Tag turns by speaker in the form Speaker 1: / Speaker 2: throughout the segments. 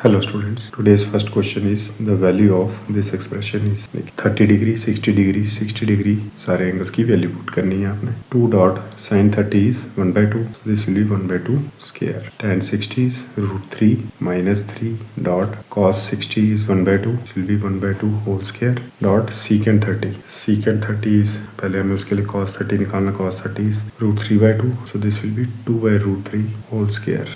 Speaker 1: Hello students, today's first question is the value of this expression is 30 degree, 60 degree, 60 degree सारे angles की value put करनी है आपने. 2 dot sin 30 is 1/2, so this will be 1/2 square. Tan 60 is √3 minus 3 dot cos 60 is 1/2, this will be 1/2 whole square dot secant 30. Secant 30 is पहले हमें उसके लिए cos 30 निकालना. Cos 30 is √3/2, so this will be 2/√3 whole square.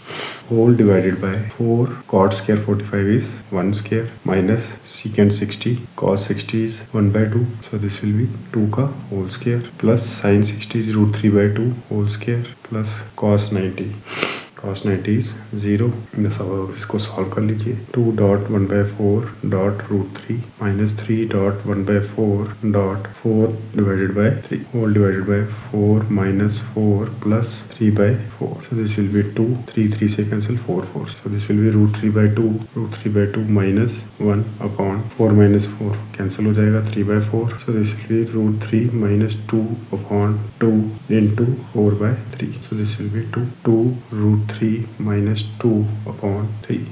Speaker 1: Whole divided by 4 cot square 45 is 1 square minus secant 60 cos 60 is 1/2, so this will be 2 का whole square plus sin 60 is √3/2 whole square plus cos 90. cos 90 is 0. अब इसको solve कर लीजिए. 2 dot 1/4 dot √3 minus 3 dot 1/4 dot 4 divided by 3 whole divided by 4 minus 4 plus 3/4. So this will be 2. 3 से cancel 4. So this will be √3/2. √3/2 minus 1 upon 4 minus 4 cancel हो जाएगा 3/4. So this will be √3 minus 2 upon 2 into 4/3. So this will be 2 √3 minus 2 upon 3.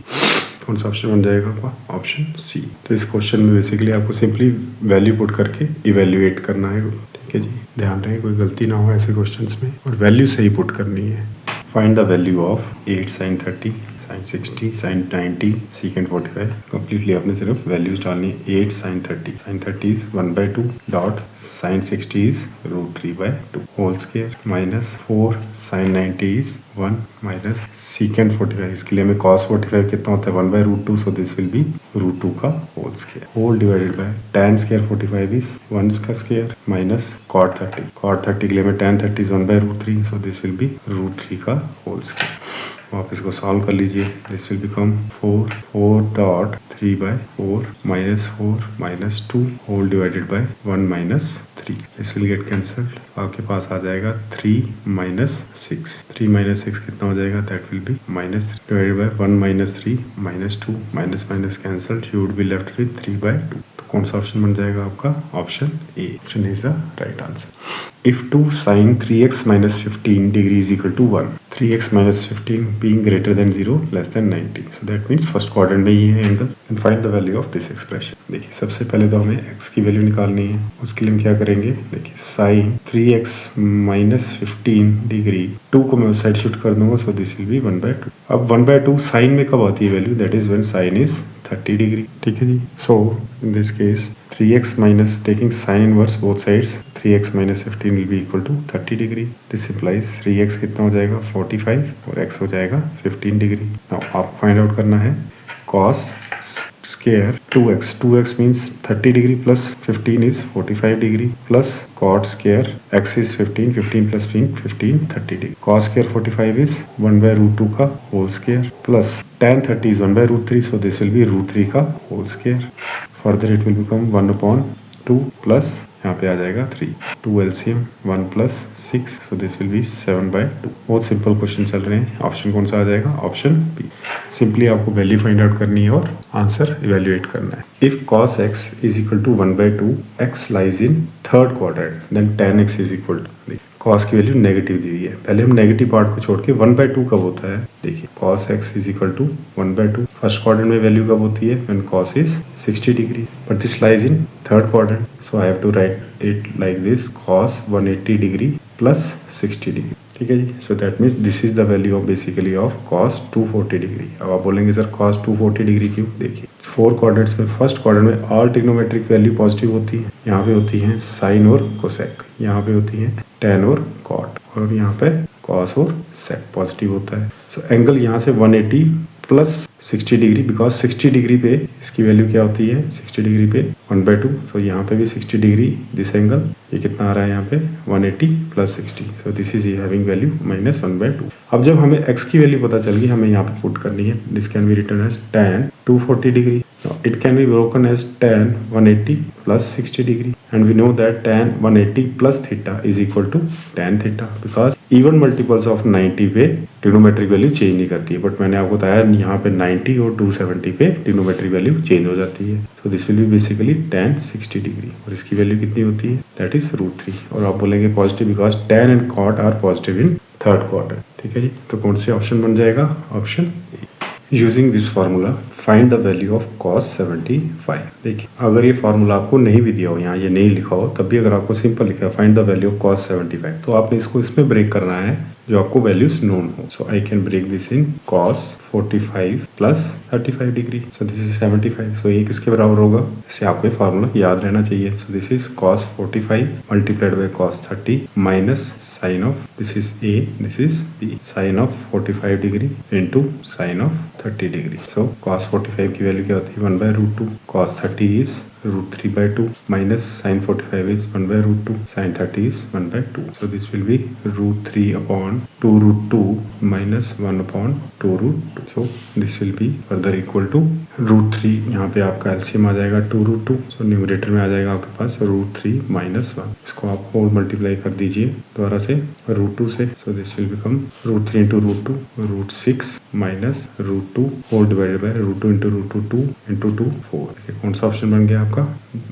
Speaker 1: कौन सा option बन जाएगा आपका? Option C. तो इस क्वेश्चन में बेसिकली आपको सिंपली वैल्यू पुट करके इवेल्युएट करना है. ठीक है जी, ध्यान रहे कोई गलती ना हो ऐसे क्वेश्चंस में, और वैल्यू सही पुट करनी है. Find the value of 8 sin 30 sin 60 sin 90 secant 45. Completely आपने सिर्फ वैल्यूज डालनी है. 8 sin 30 sin 30 is 1/2 dot sin 60 is √3/2 whole square minus 4 sin 90 is 1 minus secant 45. इसके लिए हमें cos 45 कितना होता है 1/√2, so this will be √2 का whole square whole divided by tan square 45 is 1 का square minus cot 30. cot 30 के लिए हमें tan 30 is 1/√3, so this will be √3 का whole square. आप इसको सॉल्व कर लीजिए. This will become 4 dot 3/4 minus 4 minus 2 whole divided by 1 minus 3. This will get cancelled. आपके पास आ जाएगा 3 minus 6. 3 minus 6 कितना हो जाएगा? That will be -3 divided by 1 minus 3 minus 2 minus cancelled. You would be left with 3/2. तो कौन सा ऑप्शन बन जाएगा आपका? Option A. Option is the right answer. If 2 sin 3x minus 15 degree is equal to 1, 3x minus 15 being greater than 0 less than 90. So that means first quadrant में ये है angle. And find the value of this expression. देखिए सबसे पहले तो हमें x की value निकालनी है. उसके लिए हम क्या करेंगे? देखिए sin 3x minus 15 डिग्री 2 को मैं उस साइड शिफ्ट कर दूंगा, so this will be 1/2. अब 1/2 sin में कब आती है value? That is when sin is 30 degree. ठीक है जी. So in this case 3x minus taking sin inverse both sides, 3x minus 15 will be equal to 30 degree. This implies 3x कितना हो जाएगा? 45 और x हो जाएगा 15 डिग्री. Now आपको find out करना है cos square 2x. 2x means 30 degree plus 15 is 45 degree plus cot square x is 15. 15 plus 15 30 degree. Cos square 45 is 1/√2 का whole square plus tan 30 is 1/√3, so this will be √3 का whole square. Further it will become 1/2 plus यहाँ पे आ जाएगा 3. 2 LCM 1 plus 6, so this will be 7/2. बहुत simple question चल रहे हैं. ऑप्शन कौन सा आ जाएगा? Option B. सिंपली आपको वैल्यू फाइंड आउट करनी है और आंसर इवेल्युएट करना है. If cos x is equal to 1/2, x lies in third quadrant, then tan x is equal to, cos की वैल्यू नेगेटिव दी हुई है. पहले हम नेगेटिव पार्ट को छोड़ के 1/2 कब होता है? देखिए cos x is equal to 1/2. First quadrant में वैल्यू कब होती है? when cos is 60 degree. But this lies in third quadrant, so I have to write it like this cos 180 degree plus 60 degree. ठीक है जी. So that means this is the value of basically of cos 240 degree. अब आप बोलेंगे sir cos 240 degree क्यों? देखिए 4 quadrants में first quadrant में ऑल ट्रिग्नोमेट्रिक वैल्यू पॉजिटिव होती है. यहाँ पे होती है साइन और कोसेक, यहाँ पे होती है tan और cot, और यहाँ पे cos और sec पॉजिटिव होता है. सो एंगल यहाँ से 180 प्लस 60 डिग्री, बिकॉज 60 डिग्री पे इसकी वैल्यू क्या होती है? 60 डिग्री पे 1/2. सो यहाँ पे भी 60 डिग्री दिस एंगल, ये कितना आ रहा है यहाँ पे? 180 plus 60. So this is having value -1/2. अब जब हमें x की वैल्यू पता चल गई, हमें यहाँ पे पुट करनी है. This can be written as tan 240 degree. It can be broken as tan 180 plus 60 degree, and we know that tan 180 plus theta is equal to tan theta, because even multiples of 90 पे trigonometric value change नहीं करती है. But मैंने आपको बताया यहाँ पे 90 और 270 पे ट्रिग्नोमेट्रिक वैल्यू चेंज हो जाती है. So this will be basically tan 60 degree, और इसकी वैल्यू कितनी होती है? That is √3. और आप बोलेंगे positive because tan and cot are positive in third quadrant. ठीक है जी. तो कौन से ऑप्शन बन जाएगा? Option A. Using this formula find the value of cos 75। देखिए अगर ये फार्मूला आपको नहीं भी दिया हो, यहाँ ये नहीं लिखा हो, तब भी अगर आपको सिंपल लिखा है find the value of cos 75, तो आपने इसको इसमें ब्रेक करना है जो आपको वैल्यूज नोन हो। So I can break this in cos 45 plus 35 degree, so this is 75। So ये किसके बराबर होगा, इससे आपको फार्मूला याद रहना चाहिए। So this is cos 45 multiplied by cos 30 minus sine of, this is a, this is b, sine of 45 degree into sine of 30 degree. So cos 45 की वैल्यू क्या होती है 1/√2, cos 30 is √3/2 minus sin 45 is 1/√2, sin 30 is 1/2. So this will be √3 upon 2√2 minus 1 upon 2√2. So this will be further equal to √3। यहाँ पे आपका LCM आ जाएगा 2√2। So numerator में आ जाएगा आपके पास √3 माइनस 1। इसको आप होल मल्टीप्लाई कर दीजिए दोबारा से √2 से। So this will become √3 into √2 √6 minus √2 whole divided by √2 into √2 2 into 2 4। देखिए कौन सा ऑप्शन बन गया आपका,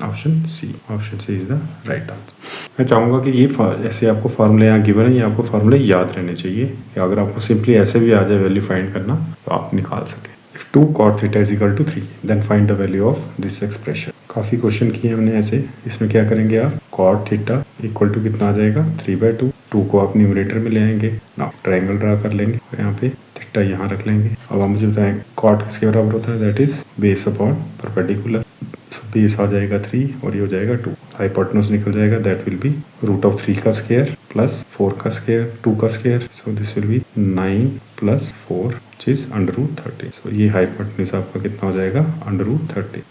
Speaker 1: option C. Option C is the right answer. मैं चाहूंगा कि ये ऐसे आपको फार्मूले यहाँ गिवन है, ये आपको फार्मूले याद रहने चाहिए कि अगर आपको सिंपली ऐसे भी आ जाए वैल्यू फाइंड करना तो आप निकाल सके। If 2 cot theta is equal to 3, then find the value of this expression। काफी क्वेश्चन किए हमने ऐसे, इसमें क्या करेंगे आप, cot थीटा इक्वल टू कितना आ जाएगा 3/2। 2 को आप न्यूमरेटर में ले आएंगे, नाउ ट्रायंगल ड्रा कर लेंगे, यहाँ पे थीटा यहाँ रख लेंगे। अब आप मुझे बताएं cot किसके बराबर होता है, that is base upon perpendicular. So base आ जाएगा 3 और ये हो जाएगा 2, हाइपोटेन्यूज निकल जाएगा, दैट विल बी √3 का स्क्वायर प्लस 4 का स्क्वायर 2 का square. So this will B 9 plus 4 which is √30। सो ये हाइपोटेन्यूज आपका कितना हो जाएगा √30।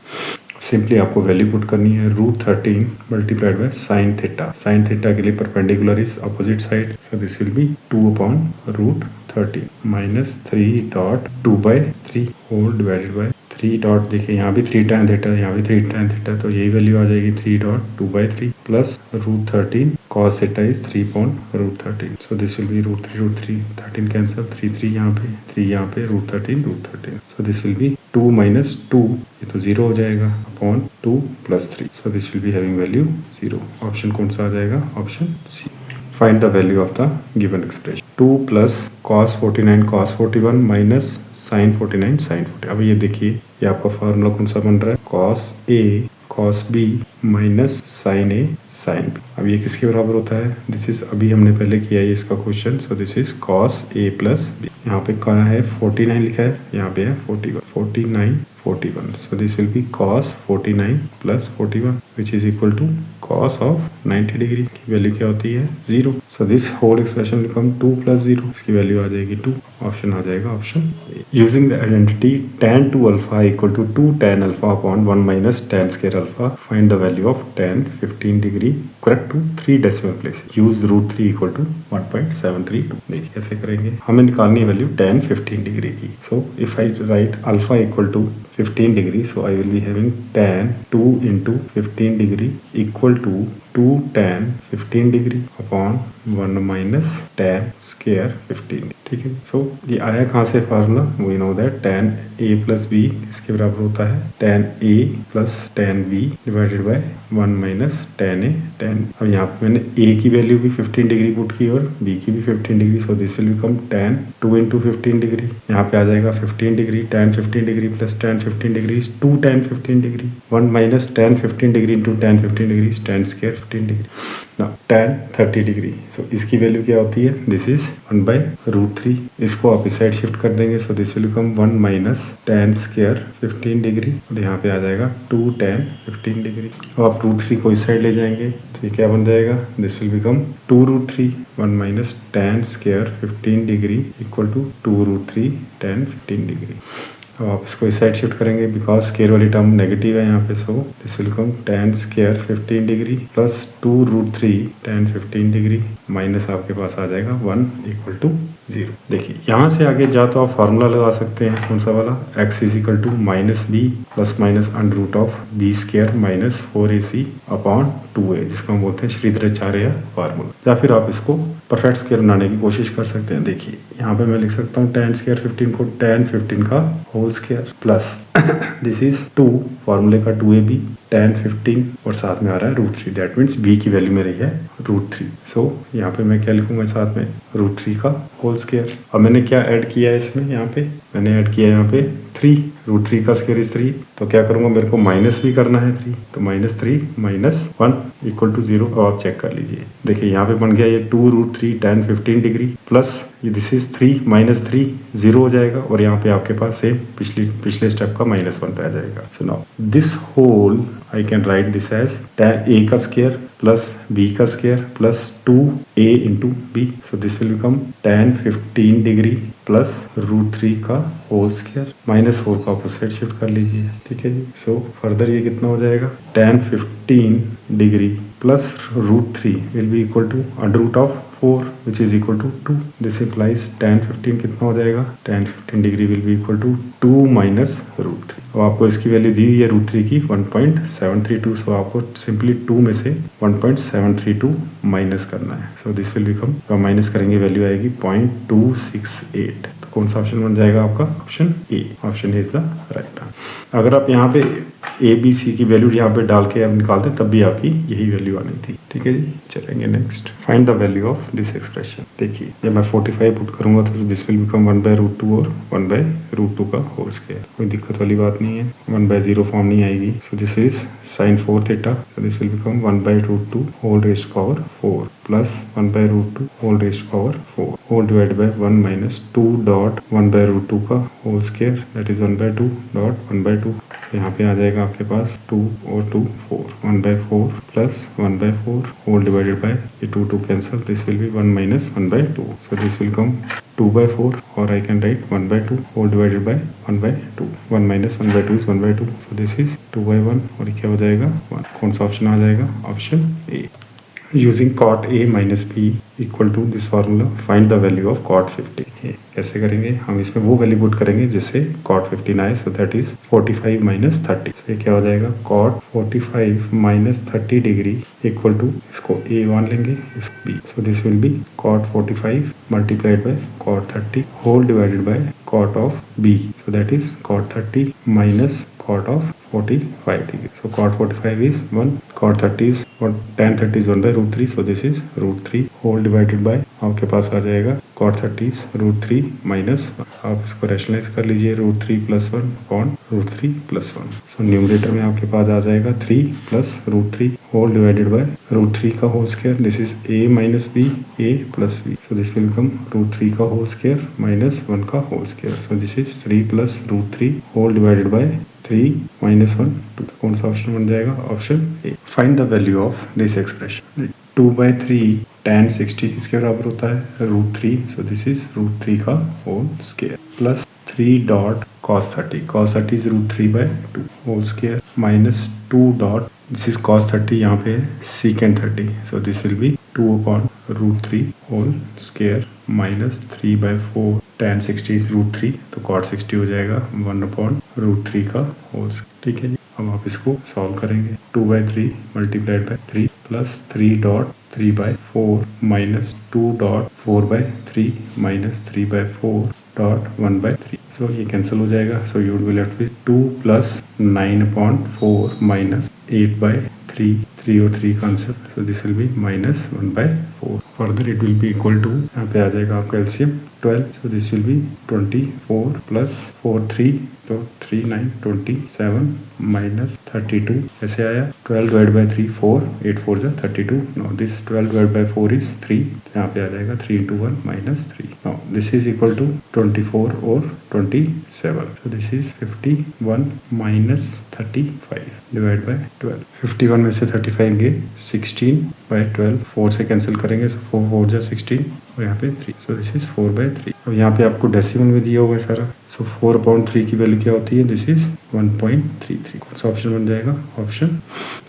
Speaker 1: सिंपली आपको वैल्यू पुट करनी है √13 multiplied by sine theta. Sine theta के लिए perpendicular is opposite side, so this will be 2 upon √13 minus 3/2/3 whole divided by 3 dot, देखिए यहाँ भी 3 tan थीटा, यहाँ भी 3 tan थीटा, तो यही वैल्यू आ जाएगी 3/2/3 plus √13 cos theta is 3 upon √13। So this will be √3 13 cancel, 3 यहाँ पे 3 यहाँ पे √13। So this will be 2 minus 2, ये तो 0 हो जाएगा, upon 2 plus 3। So this will be having value 0। Option कौन सा आ जाएगा, option C. Find the value of the given expression। 2 plus cos 49 cos 41 minus sin 49 sin 40। अब ये देखिए ये आपका फार्मूला कौन सा बन रहा है, cos A cos B minus sin A sin B। अब ये किसके बराबर होता है, दिस इज अभी हमने पहले किया है इसका question. So this is cos A plus B। यहाँ पे क्या है 49 लिखा है, यहाँ पे है 49 41। So this will be cos 49 plus 41 which is equal to cos of 90 degree की वैल्यू क्या होती है 0। So this whole expression will become 2 plus 0, इसकी वैल्यू आ जाएगी 2। ऑप्शन आ जाएगा option. Using the identity tan 2 alpha equal to 2 tan alpha upon 1 minus tan square alpha, find the value of tan 15 degree correct to 3 decimal place. Use √3 equal to 1.732। देखिए कैसे करेंगे, हमें निकालनी है वैल्यू tan 15 डिग्री की। So if I write alpha equal to 15 degree, so I will be having tan 2 into 15 degree equal to 2 tan 15 degree upon 1 minus tan square 15। ठीक है, सो ये आया कहाँ से formula, we know that tan a plus b किसके बराबर होता है, tan a plus tan b divided by 1 minus tan a tan। अब यहाँ पे मैंने a की वैल्यू भी 15 डिग्री पुट की और b की भी 15 degree, so this will become tan 2 into 15 degree. यहाँ पे आ जाएगा 15 degree, tan 15 degree plus tan 15 degree is 2 tan 15 degree, 1 minus tan 15 degree into tan 15 degree is tan square 15 degree. Now tan 30 degree, so इसकी value क्या होती है, this is 1/√3। इसको आप इस साइड शिफ्ट कर देंगे, so this will become 1 minus tan square 15 degree और यहाँ पे आ जाएगा 2 tan 15 डिग्री। अब आप √3 को इस साइड ले जाएंगे तो ये क्या बन जाएगा, this will become 2√3 1 minus tan square 15 degree equal to 2√3 tan 15 degree. अब आप इसको इस साइड शिफ्ट करेंगे बिकॉज स्क्वायर वाली टर्म नेगेटिव है यहाँ पे, so this will come tan square 15 degree plus 2√3 tan 15 degree minus आपके पास आ जाएगा 1 इक्वल टू 0। देखिए यहाँ से आगे जा तो आप फार्मूला लगा सकते हैं, कौन सा वाला, x is equal to minus b plus minus under root of b square minus 4ac upon 2a, जिसको हम बोलते हैं श्रीधराचार्य फार्मूला। या फिर आप इसको परफेक्ट स्क्वायर बनाने की कोशिश कर सकते हैं। देखिए यहाँ पे मैं लिख सकता हूँ tan स्क्वायर 15 को tan 15 का whole square plus this is 2 फार्मूले का 2ab tan 15 और साथ में आ रहा है √3, दैट मीन्स b की वैल्यू मेरी है √3। सो यहाँ पे मैं क्या लिखूंगा साथ में √3 का होल स्क्वायर। अब मैंने क्या ऐड किया है इसमें, यहाँ पे मैंने ऐड किया यहाँ पे 3, √3 का स्क्वायर इज 3, तो क्या करूंगा, मेरे को माइनस भी करना है 3, तो -3 -1 = 0। अब आप चेक कर लीजिए, देखिए यहाँ पे बन गया ये 2√3 tan 15 डिग्री प्लस ये दिस इज 3 -3 0 हो जाएगा, और यहाँ पे आपके पास सेम पिछले स्टेप का -1 रह जाएगा। So now this whole I can write this as a का स्क्वायर प्लस b का square plus 2a × b, so this will become tan 15 degree plus √3 का होल स्क्वायर -4 का अपोजिट शिफ्ट कर लीजिए, ठीक है जी। सो फर्दर ये कितना हो जाएगा, tan 15 degree plus √3 will be equal to √4 which is equal to 2. This implies tan 15 कितना हो जाएगा, tan 15 degree will be equal to 2 minus √3। अब आपको इसकी वैल्यू दी हुई है √3 की 1.732, सो आपको सिंपली 2 में से 1.732 माइनस करना है। So this will become, minus करेंगे वैल्यू आएगी 0.268। तो कौन सा ऑप्शन बन जाएगा आपका, option A, option A is the right answer. अगर आप यहाँ पे ABC की वैल्यू यहाँ पे डाल के आप निकालते तब भी आपकी यही वैल्यू आनी थी, ठीक है जी। चलेंगे next, find the value of this expression. देखिए जब मैं 45 पुट करूंगा तो दिस विल बिकम 1/√2 और 1/√2 का होल स्क्वायर, कोई दिक्कत वाली बात नहीं है, 1/0 फॉर्म नहीं आएगी। So this is sin 4 theta, so this will become 1/√2 whole raised power 4 plus 1/√2 whole raised power 4 whole divided by 1 minus 2 dot 1/√2 का whole square, that is 1/2 dot 1/2। तो यहाँ पे आ जाएगा आपके पास 2 और 2 4, 1/4 प्लस 1/4 होल डिवाइडेड बाय, ये 2 cancel, this will be 1 minus 1/2, so this will come 2/4, और I can write 1/2 whole divided by 1/2, 1 minus 1/2 is 1/2, so this is 2/1, और क्या हो जाएगा 1। कौन सा ऑप्शन आ जाएगा, option A. Using cot A minus B equal to this formula, find the value of cot 50। कैसे करेंगे, हम इसमें वो वैल्यू पुट करेंगे जिससे cot 15 आए, so that is 45 minus 30। so ये क्या हो जाएगा, cot 45 minus 30 degree equal to, इसको A मान लेंगे, इसको B, so this will be cot 45 multiplied by cot 30 whole divided by cot of B, so that is cot 30 minus cot of 45 degree, so cot 45 is 1, cot 30 is tan 30 is 1/√3, so this is √3 whole divided by, आपके पास आ जाएगा cot 30 is √3 minus, आप इसको rationalise कर लीजिए, √3 + 1 upon √3 + 1, so numerator में आपके पास आ जाएगा 3 + √3 whole divided by √3 का whole square, this is a minus b, a plus b, so this will become √3 का होल स्क्वायर minus 1 का whole square, so this is 3 + √3 whole divided by 3 minus 1 2। कौन सा option बन जाएगा, option A. Find the value of this expression, 2/3 tan 60 किसके बराबर होता है, √3, सो दिस इज √3 का whole square plus 3 dot cos 30 is √3/2 whole square minus 2 dot, this is cos 30, यहाँ पे है secant 30, so this will be 2 upon √3 whole square minus 3/4 tan 60 is √3, तो cot 60 हो जाएगा 1 अपॉन √3 का होल स्क्वायर, ठीक है जी। अब आप इसको सॉल्व करेंगे, 2/3 multiplied by 3 plus 3 dot 3/4 minus 2 dot 4/3 minus 3/4 dot 1/3, सो ये कैंसिल हो जाएगा, so you will be left with 2 plus 9/4 minus 8/3, 3 और 3 cancel, so this will be minus 1/4, further it will be equal to, यहाँ पे आ जाएगा आपका LCM 12, so this will be 24 plus 4 3, so 3 9 27 minus 32, कैसे आया, 12 divided by 3 4, 8 4 is 32, now this 12 divided by 4 is 3, यहाँ पे आ जाएगा 3 into 1 minus 3, now this is equal to 24 और 27, so this is 51 minus 35 divided by 12, 51 में से 35 गए 16/12, 4 से कैंसिल करेंगे, so 4 4 जा 16 और यहाँ पे 3, so this is 4/3। और यहाँ पे आपको डेसिमल में दिया होगा सारा, so 4/3 की वैल्यू क्या होती है, दिस इज 1.33, कौन सा ऑप्शन बन जाएगा, ऑप्शन,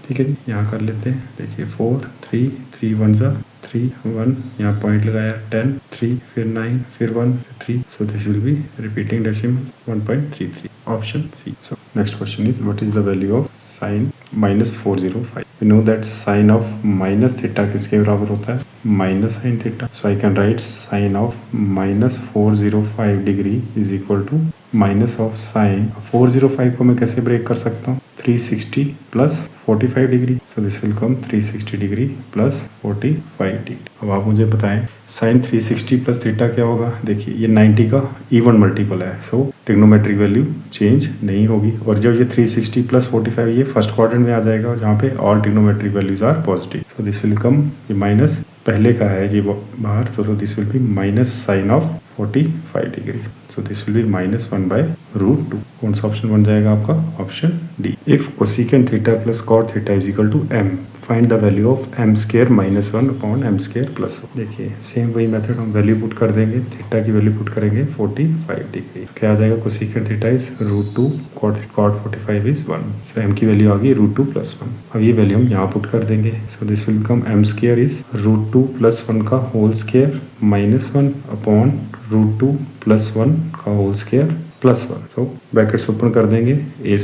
Speaker 1: ठीक है जी। यहाँ कर लेते हैं, देखिए 4 3 3 1 जा 3 1, यहाँ पॉइंट लगाया 10 3 फिर 9 फिर 1 3, so this will be repeating decimal 1.33, option C। So next question is, what is the value of sin -405? We know that sin of minus theta किसके बराबर होता है, minus sin theta, so I can write sin of -405 degree is equal to minus of sine 405 को मैं कैसे break कर सकता हूँ 360 plus 45 degree, so this will come 360 degree plus 45 degree. अब आप मुझे बताएं साइन 360 प्लस थीटा क्या होगा। देखिए ये 90 का इवन मल्टीपल है, सो ट्रिग्नोमेट्रिक वैल्यू चेंज नहीं होगी। और जब ये 360 प्लस 45 ये फर्स्ट क्वाड्रेंट में आ जाएगा जहाँ पे all trigonometric values are positive, so this will come, ये माइनस पहले का है ये बाहर, so this will be minus sine of 45 degree, so this will be minus 1/√2। कौन सा ऑप्शन बन जाएगा आपका, option D. If cosecant theta plus cot theta is equal to m, find the value of m square minus 1 upon m square plus 1। देखिए same वही method, हम value put कर देंगे, थीटा की वैल्यू पुट करेंगे 45 डिग्री, क्या आ जाएगा, cosecant theta is √2, cot 45 is 1, so m की वैल्यू आ गई √2 प्लस 1। अब ये वैल्यू हम यहाँ पुट कर देंगे, so this will come m square is √2 plus 1 का whole square minus 1 upon √2 plus 1 का whole square plus 1, so brackets open कर देंगे, a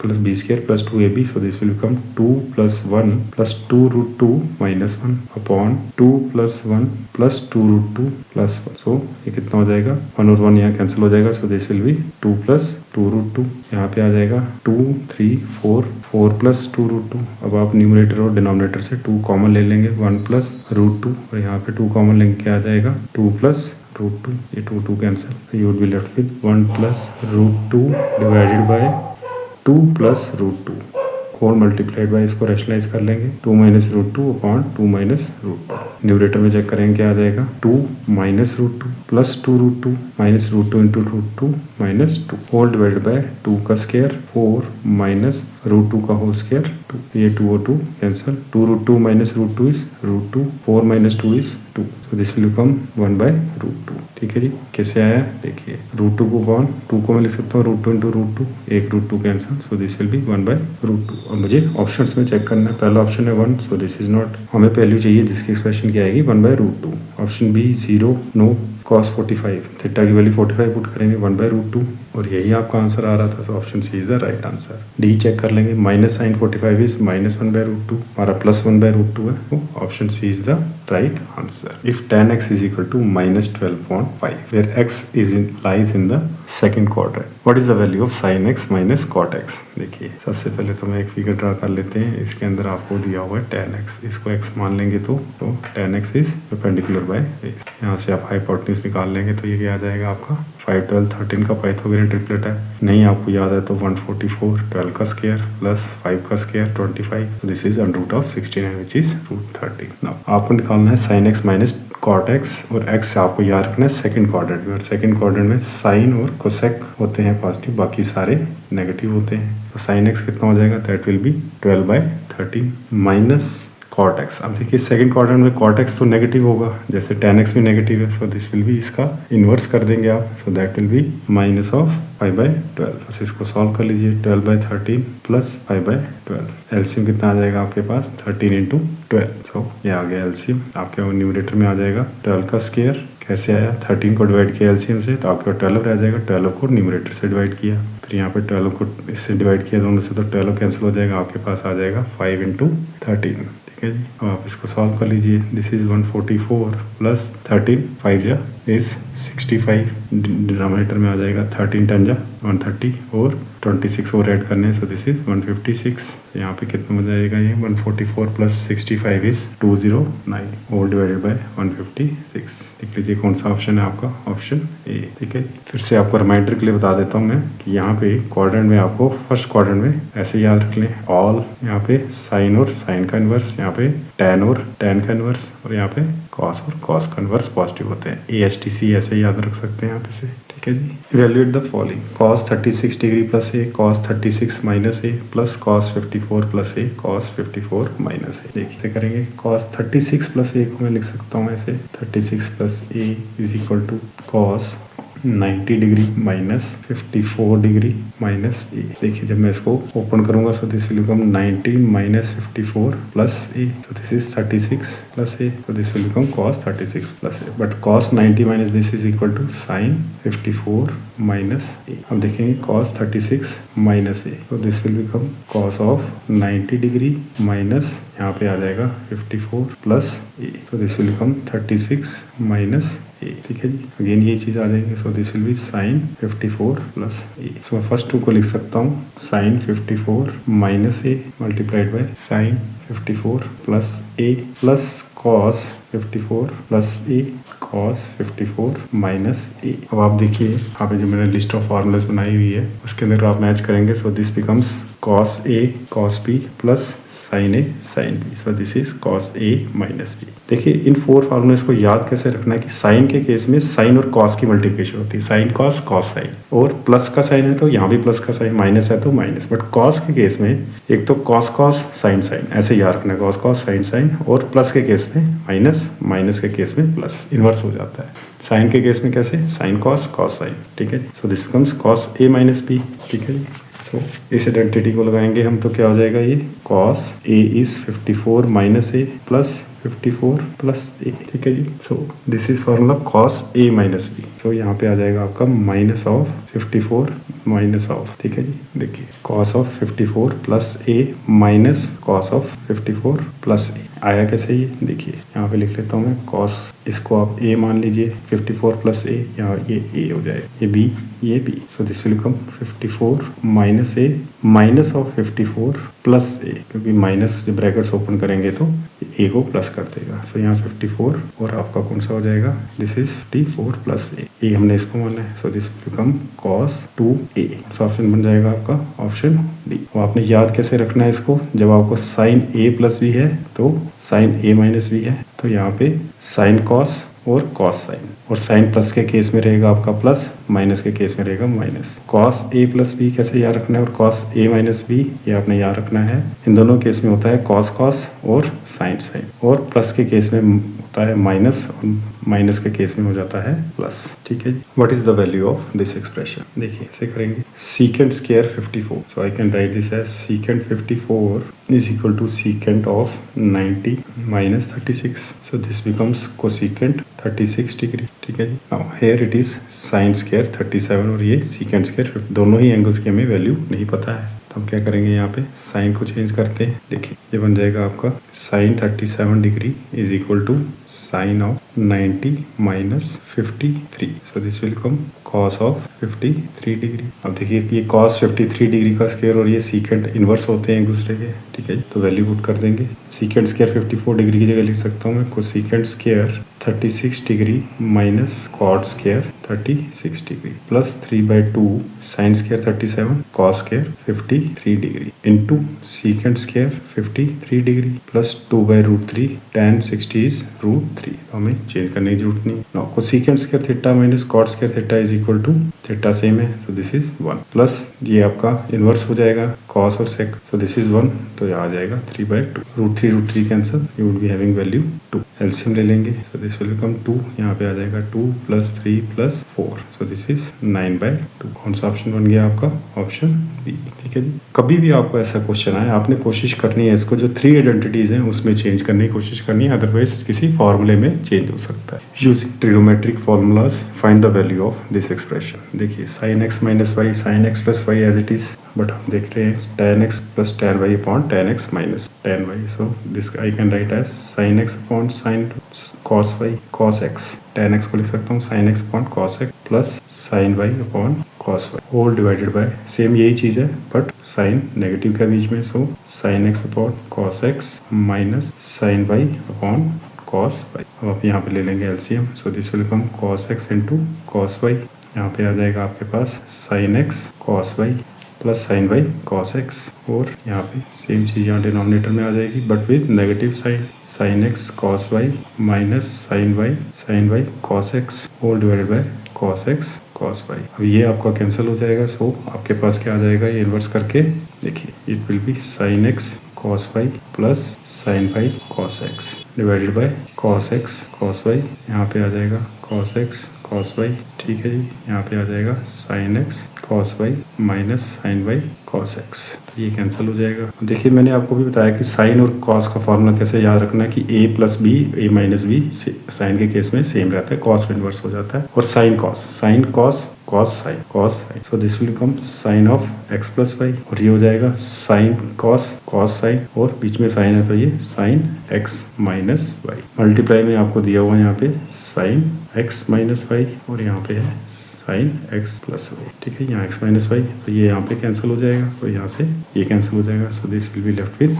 Speaker 1: plus b square plus 2ab, so this will become 2 plus 1 plus 2√2 minus 1 upon 2 plus 1 plus 2√2 plus 1, so ये कितना हो जाएगा, 1 और 1 यहाँ कैंसिल हो जाएगा, so this will be 2 plus 2√2, यहाँ पे आ जाएगा 2 3 4 प्लस 2√2। अब आप न्यूमरेटर और डिनोमिनेटर से 2 कॉमन ले लेंगे, 1 प्लस √2 और यहाँ पे 2 कॉमन लेंगे, क्या आ जाएगा 2 प्लस √2, ये 2 कैंसिल, तो you would be left with 1 plus √2 divided by 2 plus √2 whole multiplied by, इसको रैशनलाइज कर लेंगे, 2 माइनस √2 अपॉन 2 माइनस √2। न्यूमरेटर में चेक करेंगे क्या आ जाएगा, 2 minus √2 plus 2√2 minus √2 into √2 minus 2 whole divided by 2 का स्क्वायर 4 माइनस √2 का होल स्क्वायर 2, ये 2 और 2 cancel, 2√2 minus √2 is √2, 4 minus 2 is 2, so this will become 1/√2। ठीक है जी, कैसे आया देखिए, √2 को अपॉन 2 को मैं लिख सकता हूँ √2 इंटू √2, एक √2 cancel, so this will be 1/√2। और मुझे ऑप्शंस में चेक करना है, पहला ऑप्शन है 1, सो दिस इज नॉट, हमें वैल्यू चाहिए जिसकी एक्सप्रेशन क्या आएगी 1/√2। Option B 0 no cos 45, theta की वैल्यू 45 पुट करेंगे 1/√2 और यही आपका आंसर आ रहा था, so option C is the right answer. D check कर लेंगे, माइनस साइन 45 इज माइनस 1/√2, हमारा प्लस 1/√2 है, तो option C is the right answer. If tan x is equal to minus 12.5 where x is lies in the second quadrant, what is the value of sin x minus cot x। देखिए सबसे पहले तो मैं एक figure draw कर लेते हैं, इसके अंदर आपको दिया हुआ है tan x, इसको x मान लेंगे तो tan x is perpendicular by base, यहाँ से आप हाइपोटेन्यूज निकाल लेंगे तो ये क्या आ जाएगा आपका 5 12 13 का पाइथागोरियन ट्रिपलेट है, नहीं आपको याद है तो 144, 12 का स्क्वायर प्लस 5 का square 25, this is √69 which is √30। Now आपको निकालना है sin x minus cot x और x आपको याद रखना है सेकंड क्वाड्रेंट में, और सेकंड क्वाड्रेंट में साइन और कोसेक होते हैं पॉजिटिव, बाकी सारे नेगेटिव होते हैं, तो sin x कितना हो जाएगा, that will B 12/13 minus cot x। अब देखिए सेकंड क्वाड्रेंट में cot x तो नेगेटिव होगा, जैसे tan x भी नेगेटिव है, सो दिस विल बी, इसका इन्वर्स कर देंगे आप, सो that will be minus of 5/12। बस इसको सॉल्व कर लीजिए, 12/13 प्लस 5/12, एलसीएम कितना आ जाएगा आपके पास 13 इंटू 12, सो ये आ गया एलसीएम, आपके न्यूमरेटर में आ जाएगा 12 का स्क्वायर, कैसे आया 13 को डिवाइड किया एलसीएम से तो आपके 12 रह जाएगा, 12 को न्यूमरेटर से डिवाइड किया, फिर यहाँ पे 12 को इससे डिवाइड किया दोनों से, तो 12 कैंसिल हो जाएगा, आपके पास आ जाएगा 5 इंटू 13। ठीक है जी, अब आप इसको सॉल्व कर लीजिए, दिस इज 144 प्लस 13 5 जा इज 65, डिनोमिनेटर में आ जाएगा 13 10 जा 130 और 26 और ऐड करने, सो दिस इज 156, यहाँ पे कितना हो जाएगा ये 144 प्लस 65 इज 209 और डिवाइडेड बाय 156। देख लीजिए कौन सा ऑप्शन है आपका, ऑप्शन ए। ठीक है, फिर से आपको रिमाइंडर के लिए बता देता हूँ मैं कि यहाँ पे क्वाड्रेंट में आपको फर्स्ट क्वाड्रेंट में ऐसे याद रख लें, ऑल यहाँ पे साइन और साइन का इनवर्स, यहाँ पे टैन और टैन का इनवर्स, और यहाँ पे कॉस और कॉस का इनवर्स पॉजिटिव होते हैं, ASTC ऐसे याद रख सकते हैं यहाँ पे से। ठीक है जी, evaluate the following, cos 36 degree plus a, cos 36 minus a plus cos 54 plus a, cos 54 minus a। देखिए करेंगे, cos 36 प्लस a को मैं लिख सकता हूँ ऐसे, 36 plus a is equal to cos 90 degree minus 54 degree minus a. देखिए जब मैं इसको ओपन करूंगा, so this will become 90 minus 54 plus a, so this is 36 plus a, so this will become cos 36 plus a, but cos 90 minus this is equal to sin 54 minus a. अब देखेंगे cos 36 minus a, तो this will become cos of 90 degree minus यहाँ पे आ जाएगा 54 plus a, तो this will become 36 minus a, ठीक है जी। अगेन ये चीज आ जाएगी, so this will be sine 54 plus a. So मैं फर्स्ट टू को लिख सकता हूँ sine 54 minus a multiplied by sine 54 plus a plus cos 54 plus a cos 54 minus a. अब आप देखिए यहाँ पे जो मैंने लिस्ट ऑफ फॉर्मूलाज बनाई हुई है उसके अंदर आप मैच करेंगे, so this becomes cos a cos b plus sin a sin b, so this is cos a minus b। देखिए इन 4 फार्मूलाज को याद कैसे रखना है कि साइन के केस में साइन और cos की मल्टीप्लिकेशन होती है, साइन cos cos sin, और प्लस का साइन है तो यहाँ भी प्लस का साइन, माइनस है तो माइनस, बट cos के केस में एक तो cos cos sin sin ऐसे याद रखना है, cos cos sin sin, और प्लस के केस में माइनस, माइनस के केस में प्लस, इनवर्स हो जाता है। साइन के केस में कैसे, साइन cos cos sin, ठीक है। So this becomes cos a minus b, ठीक है। सो इस आइडेंटिटी को लगाएंगे हम तो क्या हो जाएगा, ये cos a is 54 minus a plus 54 plus a, ठीक है जी। So this is formula cos a minus b। सो यहाँ पे आ जाएगा आपका माइनस ऑफ 54 माइनस ऑफ, ठीक है जी। देखिए cos of 54 plus a minus cos of 54 plus a आया कैसे, ये देखिए यहाँ पे लिख लेता हूँ मैं cos, इसको आप a मान लीजिए 54 प्लस a, यहाँ ये a हो जाए, ये b, ये b। So this will come 54 minus a minus of 54 plus a, क्योंकि माइनस जब ब्रैकेट्स ओपन करेंगे तो a को प्लस कर देगा। सो यहाँ 54 और आपका कौन सा हो जाएगा, दिस इज 54 प्लस a हमने इसको माना है। So this become cos 2a। Option बन जाएगा आपका ऑप्शन डी। वो आपने याद कैसे रखना है इसको, जब आपको साइन a प्लस b है तो साइन a माइनस b है तो यहाँ पे साइन cos और cos साइन, और साइन प्लस के केस में रहेगा आपका प्लस, माइनस के केस में रहेगा minus. cos a plus b कैसे याद रखना है, और cos a माइनस b ये आपने याद रखना है। इन दोनों केस में होता है cos cos और sin sin, और प्लस के केस में होता है माइनस, और माइनस के केस में हो जाता है प्लस, ठीक है जी। What is the value of this expression, देखिए ऐसे करेंगे secant square 54, so I can write this as secant 54 is equal to secant of 90 minus 36, so this becomes cosecant 36 degree, ठीक है जी। Now here it is sin square 37 और ये secant square, दोनों ही angles की हमें वैल्यू नहीं पता है, तो हम क्या करेंगे यहाँ पे साइन को चेंज करते हैं। देखिए ये बन जाएगा आपका sine 37 degree is equal to sine of 90 minus 53, so this will come cos of 53 degree. अब देखिए ये cos 53 डिग्री का स्क्वायर और ये सीकेंट इनवर्स होते हैं एक दूसरे के, ठीक है। तो वैल्यू पुट कर देंगे, सीकेंट स्क्वायर 54 डिग्री की जगह लिख सकता हूँ मैं cosecant square 36 degree minus cot square 36 degree plus 3/2 sine square 37 cos square 53 degree into secant square 53 degree plus 2/√3 tan 60 is √3। हमें चेंज करने की जरूरत नहीं। Now cosecant square theta minus cot square theta is equal to theta same है, so this is 1 plus ये आपका inverse हो जाएगा कॉस और सेक, सो दिस इज 1, तो यहाँ आ जाएगा 3/2 √3 cancel, you will be having value 2। LCM ले लेंगे, सो दिस विल बिकम 2, यहाँ पे आ जाएगा 2 plus 3 plus 4, so this is 9/2। कौन सा ऑप्शन बन गया आपका, ऑप्शन बी, ठीक है जी। कभी भी आपको ऐसा क्वेश्चन आए आपने कोशिश करनी है इसको जो 3 आइडेंटिटीज हैं उसमें चेंज करने की कोशिश करनी है, अदरवाइज किसी फॉर्मूले में चेंज हो सकता है। Using trigonometric formulas find the value of this expression. देखिए sin x minus y sine x plus y as it is, but हम देख रहे हैं tan x प्लस tan y upon tan x minus tan y, so this I can write as sin x upon sin cos y cos x, tan x को लिख सकता हूँ sin x upon cos x plus sin y upon cos y whole divided by same यही चीज है but sign negative के बीच में, so sin x upon cos x minus sin y upon cos y। अब आप यहाँ पे ले लेंगे LCM, so this will come cos x into cos y, यहाँ पे आ जाएगा आपके पास sin x cos y plus sin y cos x, और यहाँ पे सेम चीज यहाँ डिनोमिनेटर में आ जाएगी but with negative side, sin x cos y minus sin y cos x whole divided by cos x cos y। अब ये आपका कैंसिल हो जाएगा, सो आपके पास क्या आ जाएगा, ये इन्वर्स करके देखिए it will be sin x cos y plus sin y cos x divided by cos x cos y, यहाँ पे आ जाएगा cos x cos y, ठीक है जी। यहाँ पे आ जाएगा sin x cos y minus sin y cos x, ये कैंसिल हो जाएगा। देखिए मैंने आपको भी बताया कि साइन और cos का फॉर्मूला कैसे याद रखना है कि a plus B a minus B sign के केस में सेम रहता है, cos इनवर्स हो जाता है, और sin cos cos sin, so this will become sin of x plus y, और ये हो जाएगा sin cos sin, और बीच में sin है तो ये sin x minus y, multiply में आपको दिया हुआ है यहाँ पे sin x minus y, और यहाँ पे है sin x plus y, ठीक है। यहाँ x minus y तो ये यहाँ पे कैंसिल हो जाएगा, तो यहाँ से ये कैंसिल हो जाएगा, so this will B left with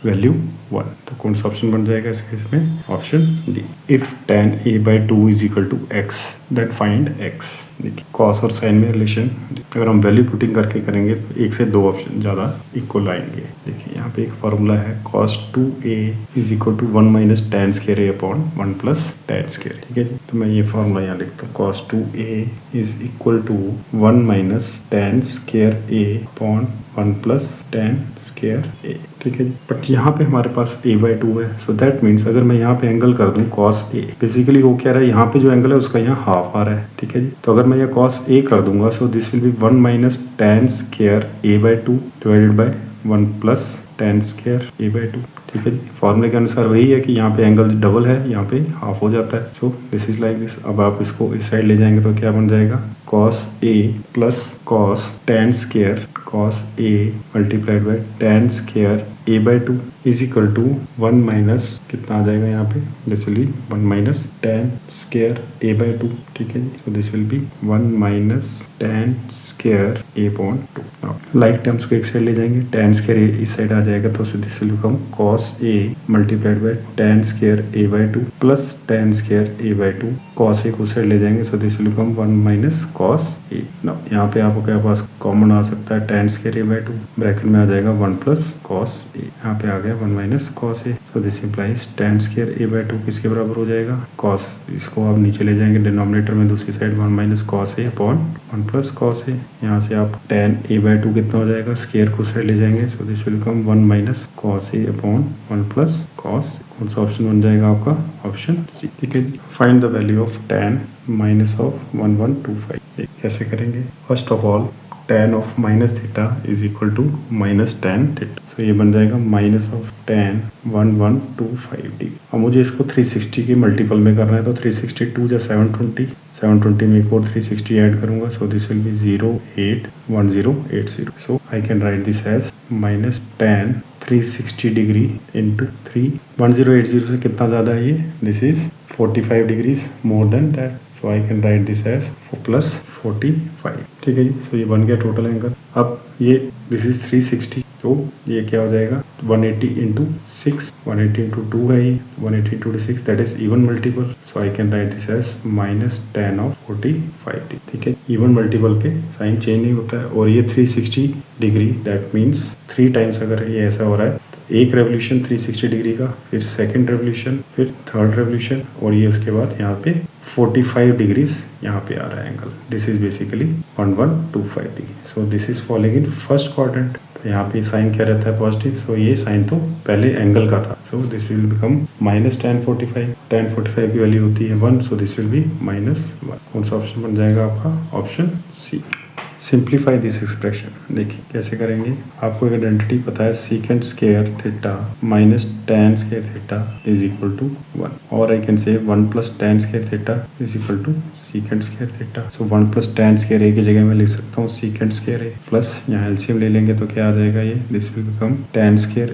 Speaker 1: value 1। तो कौन सा ऑप्शन बन जाएगा इस केस में? Option D. If tan a/2 is equal to x then find x। देखिए cos और sin में रिलेशन अगर हम वैल्यू पुटिंग करके करेंगे तो एक से दो ऑप्शन ज़्यादा इक्वल आएंगे। देखिए यहाँ पे एक फॉर्मूला है cos 2a is equal to 1 minus tan square a upon 1 plus tan square, ठीक है जी। तो मैं ये फॉर्मूला यहाँ लिखता हूँ, cos 2a is equal to 1 minus tan square a upon 1 plus tan square a, ठीक है जी। बट यहाँ पे हमारे पास a/2 है, सो दैट मीन्स अगर मैं यहाँ पे एंगल कर दूँ cos a, बेसिकली वो क्या रहा है, यहाँ पे जो एंगल है उसका यहाँ हाफ आ रहा है, ठीक है जी। तो अगर मैं ये cos a कर दूंगा, सो this will be 1 minus tan square a/2 divided by 1 plus tan square a/2, ठीक है जी। फॉर्मूले के अनुसार वही है कि यहाँ पे एंगल डबल है, यहाँ पे हाफ हो जाता है, so this is like this. अब आप इसको इस साइड ले जाएंगे तो क्या बन जाएगा, cos a plus cos tan square cos a multiplied by tan square a/2 is equal to 1 minus कितना आ जाएगा यहाँ पे, this will be 1 minus tan square a/2, ठीक है जी। So this will be 1 minus tan square a upon 2। Like terms को एक साइड ले जाएंगे, tan स्क्वायर a इस साइड आ जाएगा, तो this will become cos a multiplied by tan square a/2 plus tan square a/2, cos a को side ले जाएंगे, सो this will become 1 minus cos a। Now यहाँ पे आपके पास कॉमन आ सकता है tan स्क्वायर a/2, ब्रैकेट में आ जाएगा 1 प्लस cos a, यहाँ पे आ गया 1 minus cos a, so this implies tan square a/2 किसके बराबर हो जाएगा, cos, इसको आप नीचे ले जाएंगे डिनोमिनेटर में, दूसरी side 1 minus cos a upon 1 plus cos a, यहाँ से आप tan a/2 कितना हो जाएगा, स्क्वायर को साइड ले जाएंगे, सो this will become 1 minus cos a upon 1 plus cos। कौन सा ऑप्शन बन जाएगा आपका, ऑप्शन सी, ठीक है जी। Find the value of tan minus of 1125, कैसे करेंगे? First of all tan of minus theta is equal to minus tan theta, so ये बन जाएगा माइनस ऑफ tan 1125 डिग्री। अब मुझे इसको 360 के मल्टीपल में करना है, तो 362 या 720 में एक और 360 ऐड करूंगा, so this will be 081080, so I can write this as minus tan 360 degree into 1080 से कितना ज़्यादा है ये, this is 45 degrees more than that, so I can write this as plus 45, ठीक है जी। सो ये बन गया टोटल एंगल। अब ये दिस इज 360, तो ये क्या हो जाएगा 180 इंटू 6, 180 इंटू 2 है ये, 180 into 6 that is even multiple, so I can write this as minus tan of 45, ठीक है। इवन मल्टीपल पे साइन चेंज नहीं होता है, और ये 360 डिग्री दैट मीन्स 3 टाइम्स अगर ये ऐसा हो रहा है, एक रेवोल्यूशन 360 डिग्री का, फिर सेकंड रेवोल्यूशन, फिर थर्ड रेवोल्यूशन, और ये उसके बाद यहाँ पे 45 डिग्रीज यहाँ पे आ रहा है angle, this is basically 1125 degree, so this is following in first quadrant. तो यहाँ पे साइन क्या रहता है, पॉजिटिव, सो ये साइन तो पहले एंगल का था, सो this will become minus tan 45 की वैल्यू होती है 1, सो दिस विल बी -1। कौन सा ऑप्शन बन जाएगा आपका, option C. Simplify this expression, देखिए कैसे करेंगे। आपको एक आइडेंटिटी पता है, secant square theta minus tan square theta is equal to 1, और I can say 1 plus tan square theta is equal to secant square theta, so 1 plus tan square a की जगह मैं लिख सकता हूँ सीकेंट स्क्वायर a, प्लस यहाँ LCM ले लेंगे तो क्या आ जाएगा, ये this will become tan square a,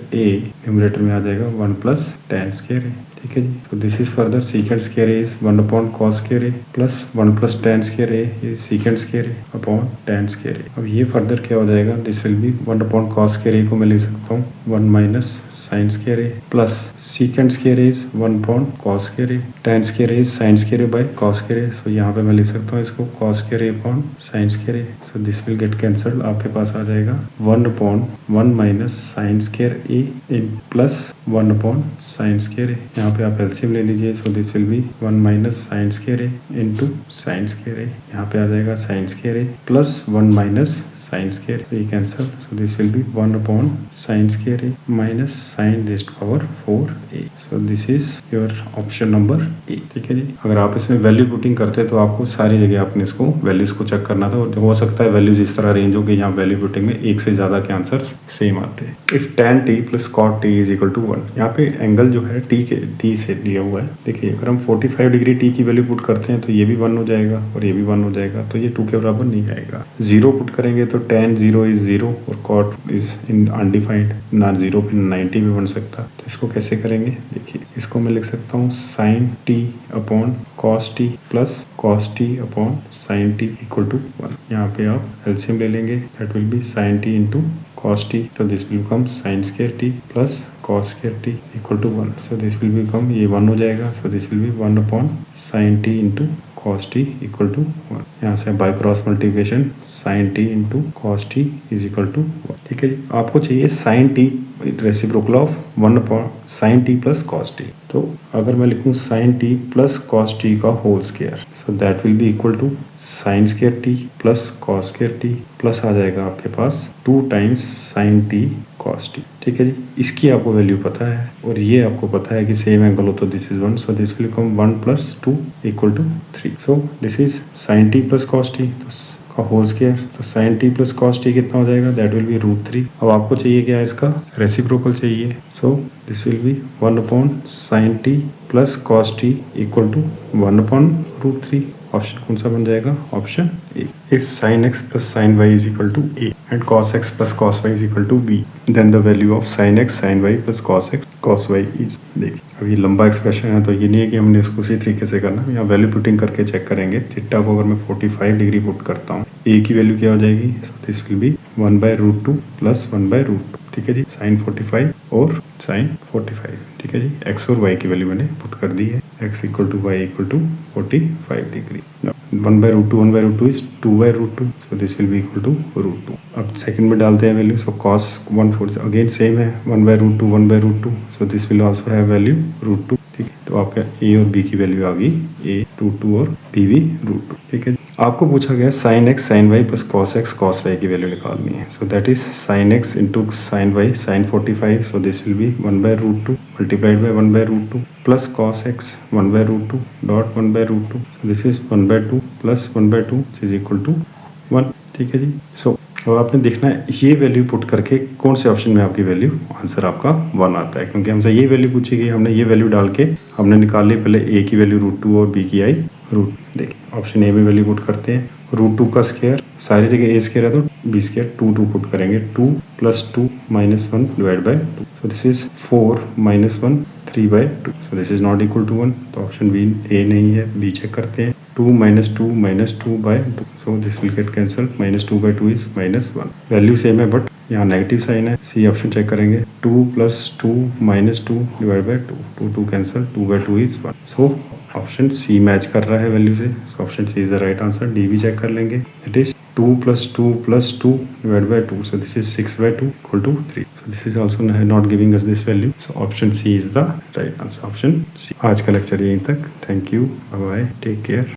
Speaker 1: numerator में आ जाएगा 1 प्लस tan स्क्वायर a, ठीक है जी। तो this is further secant square a is 1 upon cos square a plus 1 plus tan square a is secant square a upon tan square a। अब ये further क्या हो जाएगा, this will be 1 upon cos square a को मैं लिख सकता हूँ 1 minus sine square a plus secant square a is 1 upon cos square a, tan square a is sine square a by cos square a, सो यहाँ पे मैं लिख सकता हूँ इसको cos square a upon sine square a, so this will get cancelled, आपके पास आ जाएगा 1 upon 1 minus sine square a in plus 1 upon sine square a, यहाँ पे आप एलसीएम ले लीजिए, सो this will be 1 minus sine square a into sine square a, यहाँ पे आ जाएगा sign square a plus 1 minus sine square, ये cancel, so this will be 1 upon sine square a minus sine raised power 4a, so this is your option number A, ठीक है जी। अगर आप इसमें वैल्यू पुटिंग करते तो आपको सारी जगह आपने इसको वैल्यूज को चेक करना था, और हो सकता है वैल्यूज इस तरह रेंज हो कि यहाँ वैल्यू पुटिंग में एक से ज्यादा के आंसर्स सेम आते हैं। If tan t plus cot t is equal to 1, यहाँ पे एंगल जो है t के 30 से लिया हुआ है। देखिए अगर हम 45 डिग्री टी की वैल्यू पुट करते हैं तो ये भी 1 हो जाएगा और ये भी 1 हो जाएगा, तो ये 2 के बराबर नहीं आएगा। 0 पुट करेंगे तो tan 0 इज 0 और cot इज इन अनडिफाइंड, ना 0 पे 90 भी बन सकता। तो इसको कैसे करेंगे, देखिए इसको मैं लिख सकता हूँ sin t upon cos t plus cos t upon sin t equal to 1। यहाँ पे आप एलसीएम ले लेंगे, that will be sin t into cos t, तो this will become sin square t plus cos square t equal to 1। So this will become, ये 1 हो जाएगा, so this will be 1 upon sin t into cos t equal to 1। यहाँ से by cross multiplication sin t into cos t is equal to 1। ठीक है जी, आपको चाहिए sin t reciprocal of 1 upon sin t plus cos t। तो अगर मैं लिखूँ sin t plus cos t का whole square, so that will be equal to sin square t plus cos square t plus आ जाएगा आपके पास 2 times sin t cos t। ठीक है जी, इसकी आपको वैल्यू पता है और ये आपको पता है कि सेम एंगल हो तो this is 1, so this will become 1 plus 2 equal to 3। So this is sin t plus cos t का होल स्क्वायर, तो sin t plus cos t कितना हो जाएगा, दैट विल बी √3। अब आपको चाहिए क्या, इसका रेसिप्रोकल चाहिए, so this will be 1 upon sin t plus cos t equal to 1 upon √3। Option कौन सा बन जाएगा, option A. If sin x plus sin y is equal to a and cos x plus cos y is equal to b, then the value of sin x sin y plus cos x cos y is, देखिए अब ये लंबा expression है तो ये नहीं है कि हमने इसको उसी तरीके से करना, यहाँ वैल्यू पुटिंग करके चेक करेंगे। थीटा को अगर मैं 45 डिग्री पुट करता हूँ, a की वैल्यू क्या हो जाएगी, so this will be 1/√2 plus 1/√2। ठीक है जी, sin 45 और sin 45। ठीक है जी, x और y की वैल्यू मैंने पुट कर दी है, x equal to y equal to 45 degree. 1/√2 is 2/√2, so this will be equal to √2। अब सेकंड में डालते हैं value, so cos 1/4 again same है 1/√2, so this will also have value √2। ठीक है, तो आपका a और b की वैल्यू आ गई, a √2 और b भी √2। ठीक है, आपको पूछा गया sin x sin y plus cos x cos y की वैल्यू निकालनी है, so that is sin x into sin y sin 45, so this will be 1/√2 multiplied by 1/√2 plus cos x 1/√2 dot 1/√2, so this is 1/2 plus 1/2 is equal to 1। ठीक है जी, सो अब आपने देखना है ये वैल्यू पुट करके कौन से ऑप्शन में आपकी वैल्यू, आंसर आपका 1 आता है, क्योंकि हमसे ये वैल्यू पूछी गई, हमने ये वैल्यू डाल के हमने निकाल ली, पहले a की वैल्यू √2 और b की आई √। देखिए ऑप्शन ए में वैल्यू पुट करते हैं, √2 का स्क्वायर सारी जगह a स्क्वायर है तो b स्क्वायर 2 पुट करेंगे, 2 plus 2 minus 1 divide by 2, so this is 4 minus 1 3/2, so this is not equal to 1, तो ऑप्शन बी ए नहीं है, बी चेक करते हैं। 2 minus 2 minus 2/2, so this will get cancelled, -2/2 is -1। Value same है but यहाँ negative sign है। C option check करेंगे, 2 plus 2 minus 2 divide by 2, 2 cancel, 2/2 is 1। So option C match कर रहा है वैल्यू से, so option C is the right answer. D भी check कर लेंगे, it is 2 plus 2 plus 2 divide by 2, so this is 6/2 equal to 3, so this is also not giving us this value, so option C is the right answer, option C. आज का lecture यहीं तक, thank you, bye bye, take care.